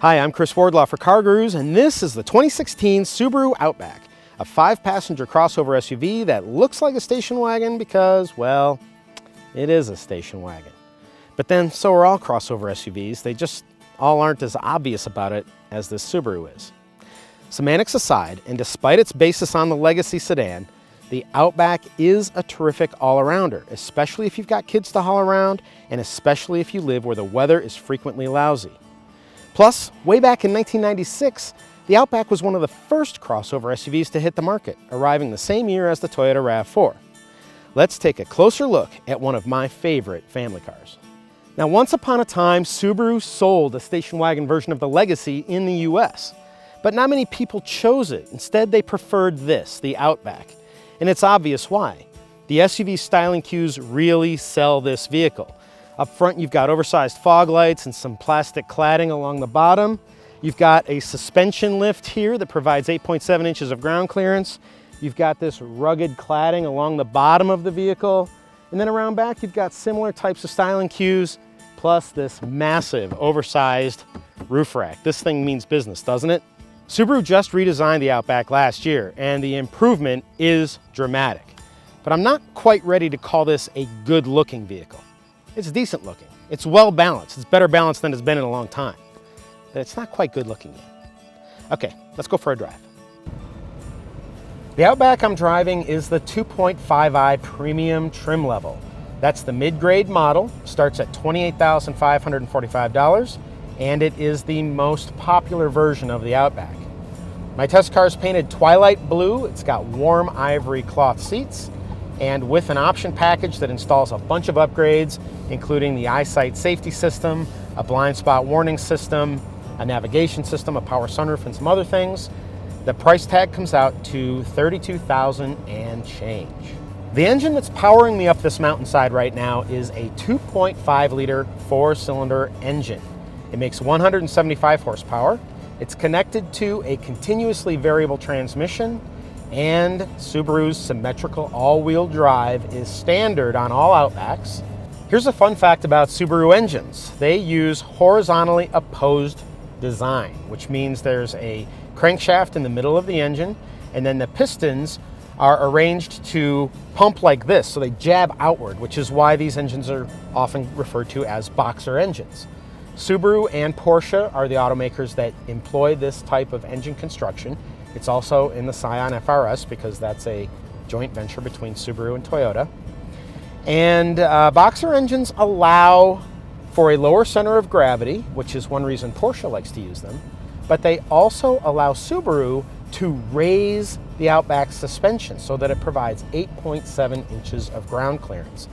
Hi, I'm Chris Wardlaw for CarGurus, and this is the 2016 Subaru Outback, a 5-passenger crossover SUV that looks like a station wagon because, well, it is a station wagon. But then so are all crossover SUVs. They just all aren't as obvious about it as this Subaru is. Semantics aside, and despite its basis on the legacy sedan, the Outback is a terrific all-arounder, especially if you've got kids to haul around, and especially if you live where the weather is frequently lousy. Plus, way back in 1996, the Outback was one of the first crossover SUVs to hit the market, arriving the same year as the Toyota RAV4. Let's take a closer look at one of my favorite family cars. Now, once upon a time, Subaru sold a station wagon version of the Legacy in the US, but not many people chose it. Instead, they preferred this, the Outback, and it's obvious why. The SUV styling cues really sell this vehicle. Up front, you've got oversized fog lights and some plastic cladding along the bottom. You've got a suspension lift here that provides 8.7 inches of ground clearance. You've got this rugged cladding along the bottom of the vehicle. And then around back, you've got similar types of styling cues, plus this massive oversized roof rack. This thing means business, doesn't it? Subaru just redesigned the Outback last year, and the improvement is dramatic. But I'm not quite ready to call this a good-looking vehicle. It's decent looking. It's well balanced. It's better balanced than it's been in a long time. But it's not quite good looking yet. Okay, let's go for a drive. The Outback I'm driving is the 2.5i premium trim level. That's the mid-grade model, starts at $28,545, and it is the most popular version of the Outback. My test car is painted twilight blue. It's got warm ivory cloth seats, and with an option package that installs a bunch of upgrades, including the Eyesight safety system, a blind spot warning system, a navigation system, a power sunroof, and some other things, the price tag comes out to $32,000 and change. The engine that's powering me up this mountainside right now is a 2.5-liter 4-cylinder engine. It makes 175 horsepower. It's connected to a continuously variable transmission, and Subaru's symmetrical all-wheel drive is standard on all Outbacks. Here's a fun fact about Subaru engines. They use horizontally opposed design, which means there's a crankshaft in the middle of the engine, and then the pistons are arranged to pump like this, so they jab outward, which is why these engines are often referred to as boxer engines. Subaru and Porsche are the automakers that employ this type of engine construction. It's also in the Scion FRS because that's a joint venture between Subaru and Toyota. And boxer engines allow for a lower center of gravity, which is one reason Porsche likes to use them, but they also allow Subaru to raise the Outback suspension so that it provides 8.7 inches of ground clearance.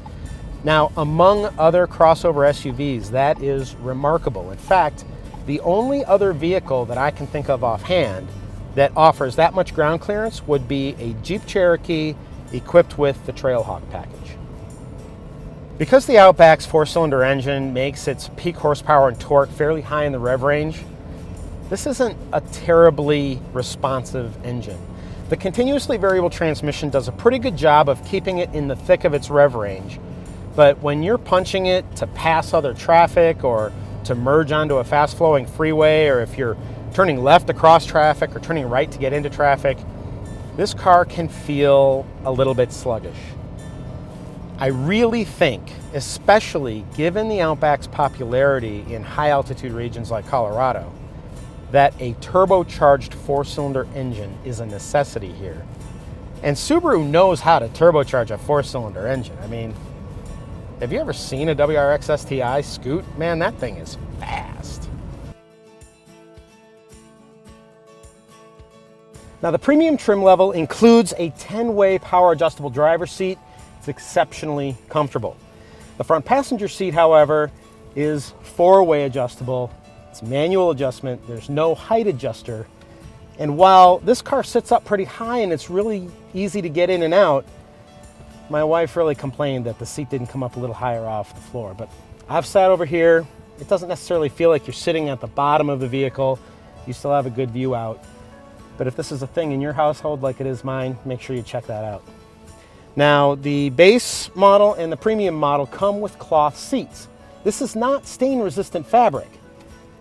Now, among other crossover SUVs, that is remarkable. In fact, the only other vehicle that I can think of offhand that offers that much ground clearance would be a Jeep Cherokee equipped with the Trailhawk package. Because the Outback's 4-cylinder engine makes its peak horsepower and torque fairly high in the rev range, this isn't a terribly responsive engine. The continuously variable transmission does a pretty good job of keeping it in the thick of its rev range, but when you're punching it to pass other traffic or to merge onto a fast-flowing freeway, or if you're turning left across traffic or turning right to get into traffic, this car can feel a little bit sluggish. I really think, especially given the Outback's popularity in high-altitude regions like Colorado, that a turbocharged 4-cylinder engine is a necessity here. And Subaru knows how to turbocharge a 4-cylinder engine. I mean, have you ever seen a WRX STI scoot? Man, that thing is fast. Now, the premium trim level includes a 10-way power adjustable driver's seat. It's exceptionally comfortable. The front passenger seat, however, is 4-way adjustable. It's manual adjustment. There's no height adjuster. And while this car sits up pretty high and it's really easy to get in and out, my wife really complained that the seat didn't come up a little higher off the floor. But I've sat over here. It doesn't necessarily feel like you're sitting at the bottom of the vehicle. You still have a good view out. But if this is a thing in your household like it is mine, make sure you check that out. Now, the base model and the premium model come with cloth seats. This is not stain-resistant fabric.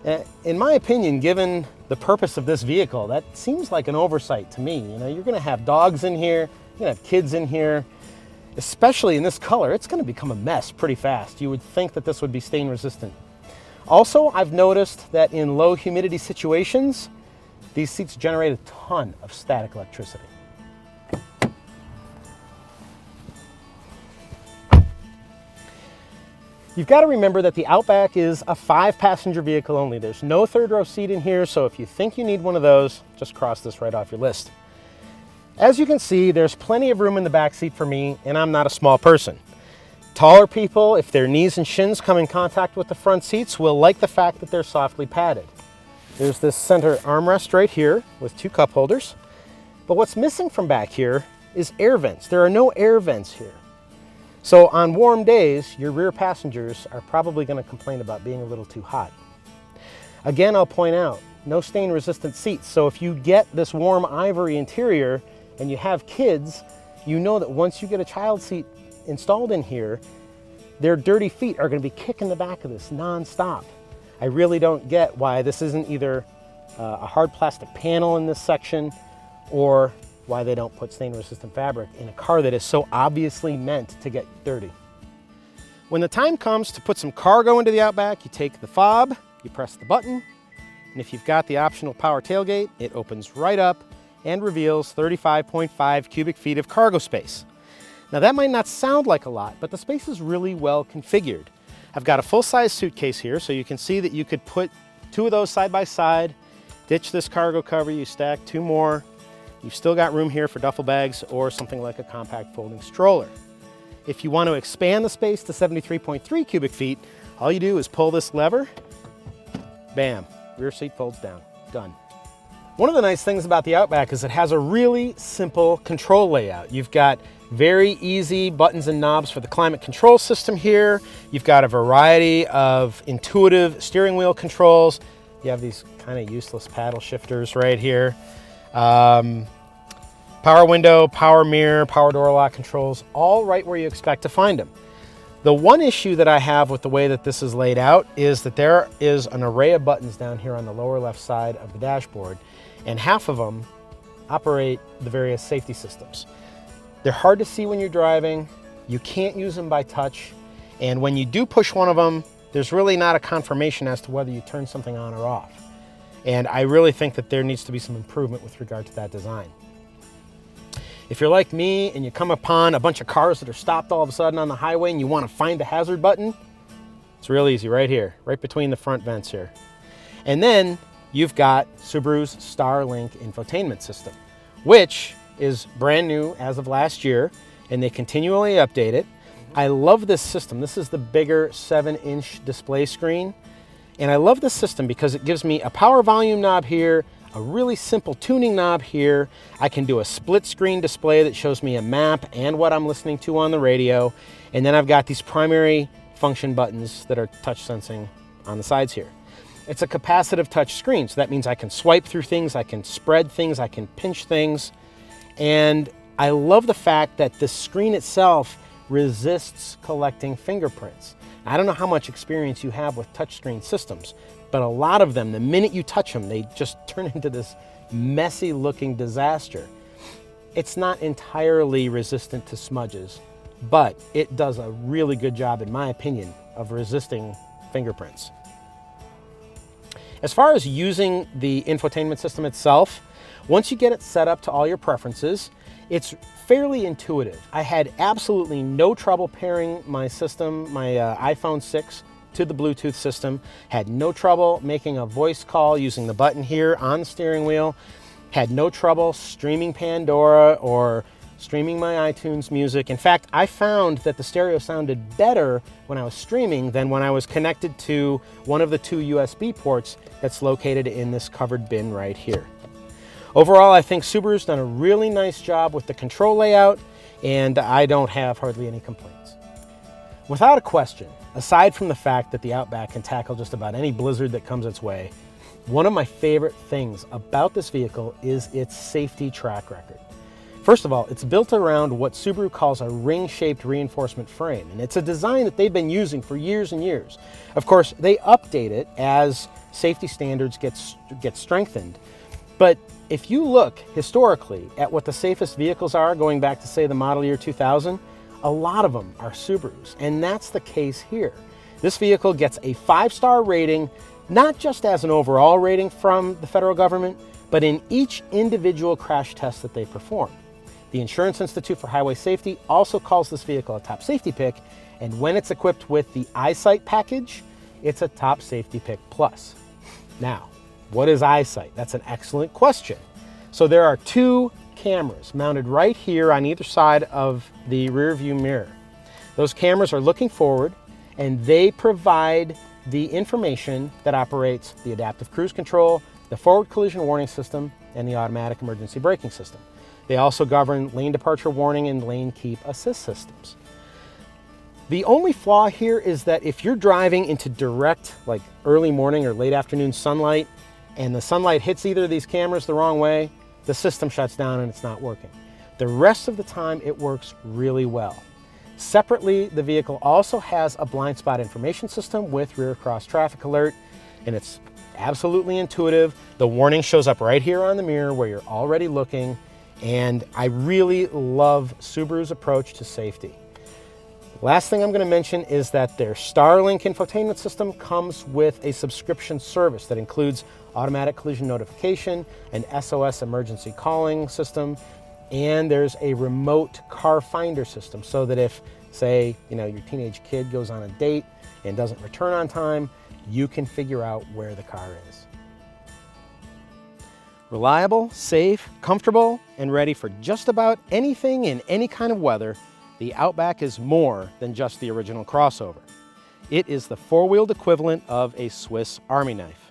In my opinion, given the purpose of this vehicle, that seems like an oversight to me. You know, you're gonna have dogs in here, you're gonna have kids in here, especially in this color. It's gonna become a mess pretty fast. You would think that this would be stain resistant. Also, I've noticed that in low humidity situations, these seats generate a ton of static electricity. You've got to remember that the Outback is a 5-passenger vehicle only. There's no third row seat in here, so if you think you need one of those, just cross this right off your list. As you can see, there's plenty of room in the back seat for me, and I'm not a small person. Taller people, if their knees and shins come in contact with the front seats, will like the fact that they're softly padded. There's this center armrest right here with 2 cup holders. But what's missing from back here is air vents. There are no air vents here. So on warm days, your rear passengers are probably going to complain about being a little too hot. Again, I'll point out, no stain resistant seats. So if you get this warm ivory interior and you have kids, you know that once you get a child seat installed in here, their dirty feet are going to be kicking the back of this nonstop. I really don't get why this isn't either a hard plastic panel in this section or why they don't put stain resistant fabric in a car that is so obviously meant to get dirty. When the time comes to put some cargo into the Outback, you take the fob, you press the button, and if you've got the optional power tailgate, it opens right up and reveals 35.5 cubic feet of cargo space. Now that might not sound like a lot, but the space is really well configured. I've got a full-size suitcase here, so you can see that you could put 2 of those side by side, ditch this cargo cover, you stack 2 more. You've still got room here for duffel bags or something like a compact folding stroller. If you want to expand the space to 73.3 cubic feet, all you do is pull this lever, bam, rear seat folds down, done. One of the nice things about the Outback is it has a really simple control layout. You've got very easy buttons and knobs for the climate control system here. You've got a variety of intuitive steering wheel controls. You have these kind of useless paddle shifters right here. Power window, power mirror, power door lock controls, all right where you expect to find them. The one issue that I have with the way that this is laid out is that there is an array of buttons down here on the lower left side of the dashboard, and half of them operate the various safety systems. They're hard to see when you're driving, you can't use them by touch, and when you do push one of them, there's really not a confirmation as to whether you turn something on or off. And I really think that there needs to be some improvement with regard to that design. If you're like me and you come upon a bunch of cars that are stopped all of a sudden on the highway and you want to find the hazard button, it's real easy right here, right between the front vents here. And then you've got Subaru's Starlink infotainment system, which is brand new as of last year, and they continually update it. I love this system. This is the bigger 7-inch display screen. And I love this system because it gives me a power volume knob here, a really simple tuning knob here. I can do a split screen display that shows me a map and what I'm listening to on the radio. And then I've got these primary function buttons that are touch sensing on the sides here. It's a capacitive touch screen, so that means I can swipe through things, I can spread things, I can pinch things. And I love the fact that the screen itself resists collecting fingerprints. I don't know how much experience you have with touchscreen systems, but a lot of them, the minute you touch them, they just turn into this messy looking disaster. It's not entirely resistant to smudges, but it does a really good job, in my opinion, of resisting fingerprints. As far as using the infotainment system itself, once you get it set up to all your preferences, it's fairly intuitive. I had absolutely no trouble pairing my system, my iPhone 6 to the Bluetooth system. Had no trouble making a voice call using the button here on the steering wheel. Had no trouble streaming Pandora or streaming my iTunes music. In fact, I found that the stereo sounded better when I was streaming than when I was connected to one of the 2 USB ports that's located in this covered bin right here. Overall, I think Subaru's done a really nice job with the control layout, and I don't have hardly any complaints. Without a question, aside from the fact that the Outback can tackle just about any blizzard that comes its way, one of my favorite things about this vehicle is its safety track record. First of all, it's built around what Subaru calls a ring-shaped reinforcement frame, and it's a design that they've been using for years and years. Of course, they update it as safety standards get strengthened. But if you look historically at what the safest vehicles are, going back to say the model year 2000, a lot of them are Subarus, and that's the case here. This vehicle gets a 5-star rating, not just as an overall rating from the federal government, but in each individual crash test that they perform. The Insurance Institute for Highway Safety also calls this vehicle a top safety pick, and when it's equipped with the Eyesight package, it's a top safety pick plus. Now, what is Eyesight? That's an excellent question. So there are 2 cameras mounted right here on either side of the rear view mirror. Those cameras are looking forward, and they provide the information that operates the adaptive cruise control, the forward collision warning system, and the automatic emergency braking system. They also govern lane departure warning and lane keep assist systems. The only flaw here is that if you're driving into direct, like early morning or late afternoon sunlight, and the sunlight hits either of these cameras the wrong way, the system shuts down and it's not working. The rest of the time it works really well. Separately, the vehicle also has a blind spot information system with rear cross traffic alert, and it's absolutely intuitive. The warning shows up right here on the mirror where you're already looking, and I really love Subaru's approach to safety. Last thing I'm going to mention is that their Starlink infotainment system comes with a subscription service that includes automatic collision notification, an SOS emergency calling system, and there's a remote car finder system so that if, say, your teenage kid goes on a date and doesn't return on time, you can figure out where the car is. Reliable, safe, comfortable, and ready for just about anything in any kind of weather, the Outback is more than just the original crossover. It is the 4-wheeled equivalent of a Swiss Army knife.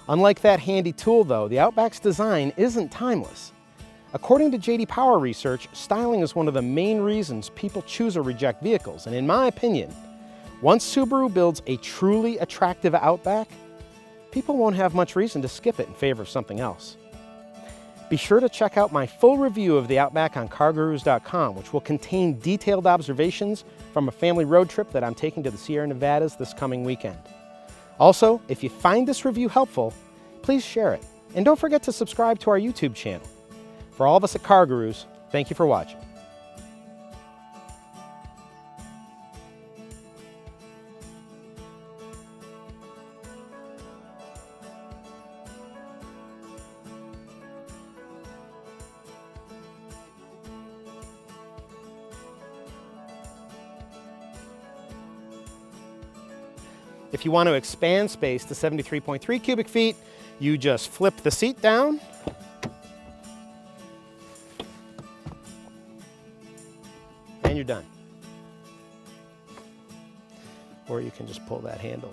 Unlike that handy tool though, the Outback's design isn't timeless. According to J.D. Power research, styling is one of the main reasons people choose or reject vehicles, and in my opinion, once Subaru builds a truly attractive Outback, people won't have much reason to skip it in favor of something else. Be sure to check out my full review of the Outback on CarGurus.com, which will contain detailed observations from a family road trip that I'm taking to the Sierra Nevadas this coming weekend. Also, if you find this review helpful, please share it. And don't forget to subscribe to our YouTube channel. For all of us at CarGurus, thank you for watching. If you want to expand space to 73.3 cubic feet, you just flip the seat down and you're done. Or you can just pull that handle.